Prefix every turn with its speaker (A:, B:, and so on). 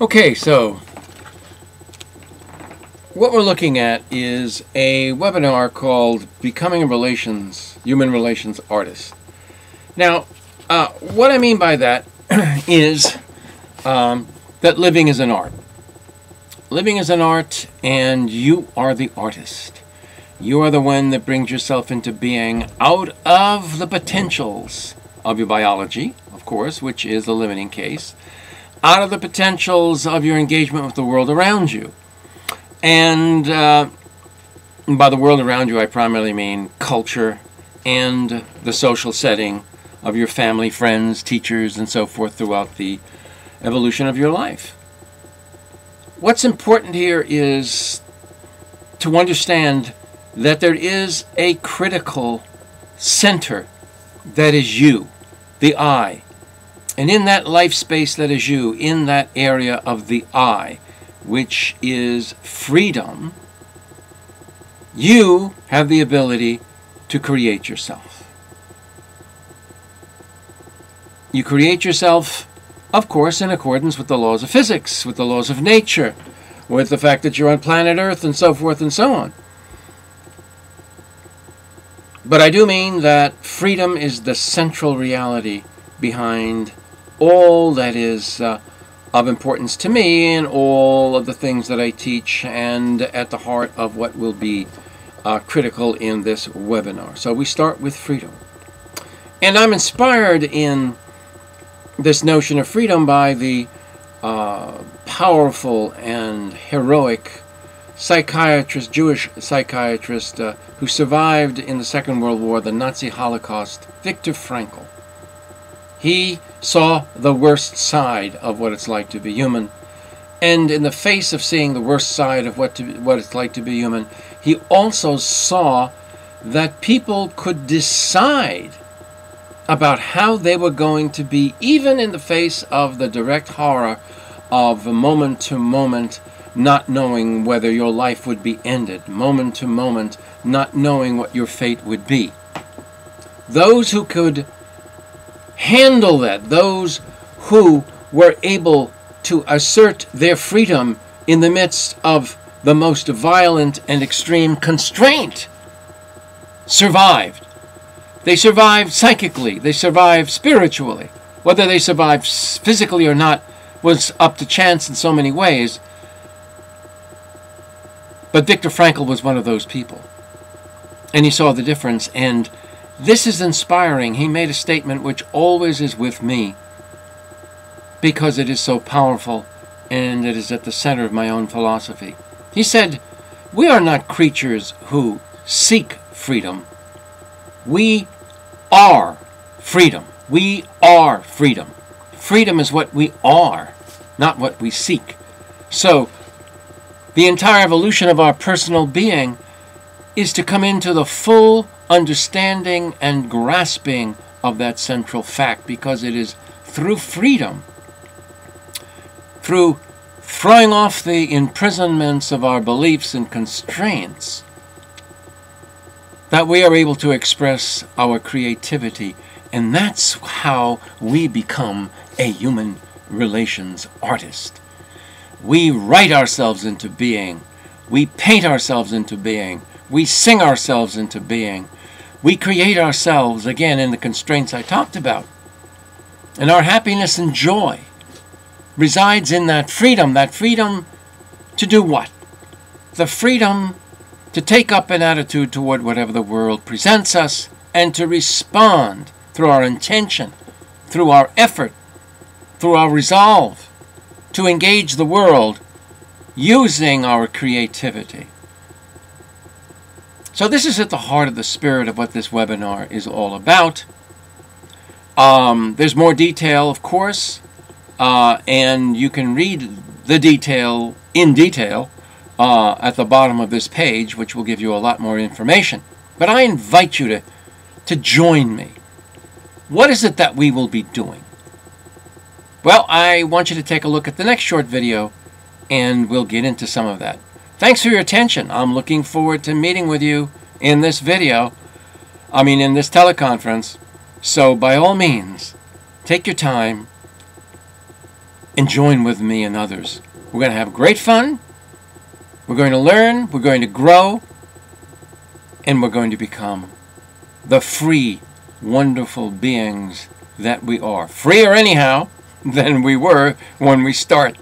A: Okay, so what we're looking at is a webinar called Becoming a Human Relations Artist. Now, what I mean by that is that living is an art. Living is an art, and you are the artist. You are the one that brings yourself into being out of the potentials of your biology, of course, which is the limiting case, out of the potentials of your engagement with the world around you. And by the world around you, I primarily mean culture and the social setting of your family, friends, teachers, and so forth throughout the evolution of your life. What's important here is to understand that there is a critical center that is you, the I. And in that life space that is you, in that area of the I, which is freedom, you have the ability to create yourself. You create yourself, of course, in accordance with the laws of physics, with the laws of nature, with the fact that you're on planet Earth, and so forth and so on. But I do mean that freedom is the central reality behind all that is of importance to me and all of the things that I teach, and at the heart of what will be critical in this webinar. So we start with freedom. And I'm inspired in this notion of freedom by the powerful and heroic psychiatrist, Jewish psychiatrist who survived in the Second World War, the Nazi Holocaust, Viktor Frankl. He saw the worst side of what it's like to be human, and in the face of seeing the worst side of what it's like to be human, he also saw that people could decide about how they were going to be, even in the face of the direct horror of moment to moment not knowing whether your life would be ended, moment to moment not knowing what your fate would be. Those who could handle that, those who were able to assert their freedom in the midst of the most violent and extreme constraint, survived. They survived psychically, they survived spiritually. Whether they survived physically or not was up to chance in so many ways. But Viktor Frankl was one of those people. And he saw the difference, and this is inspiring. He made a statement which always is with me because it is so powerful and it is at the center of my own philosophy. He said, "We are not creatures who seek freedom. We are freedom. We are freedom. Freedom is what we are, not what we seek." So, the entire evolution of our personal being is to come into the full understanding and grasping of that central fact, because it is through freedom, through throwing off the imprisonments of our beliefs and constraints, that we are able to express our creativity. And that's how we become a human relations artist. We write ourselves into being. We paint ourselves into being. We sing ourselves into being. We create ourselves, again, in the constraints I talked about. And our happiness and joy resides in that freedom to do what? The freedom to take up an attitude toward whatever the world presents us, and to respond through our intention, through our effort, through our resolve, to engage the world using our creativity. So this is at the heart of the spirit of what this webinar is all about. There's more detail, of course, and you can read the detail in detail at the bottom of this page, which will give you a lot more information. But I invite you to join me. What is it that we will be doing? Well, I want you to take a look at the next short video, and we'll get into some of that. Thanks for your attention. I'm looking forward to meeting with you in this video, in this teleconference. So by all means, take your time, and join with me and others. We're going to have great fun. We're going to learn. We're going to grow. And we're going to become the free, wonderful beings that we are. Freer anyhow than we were when we start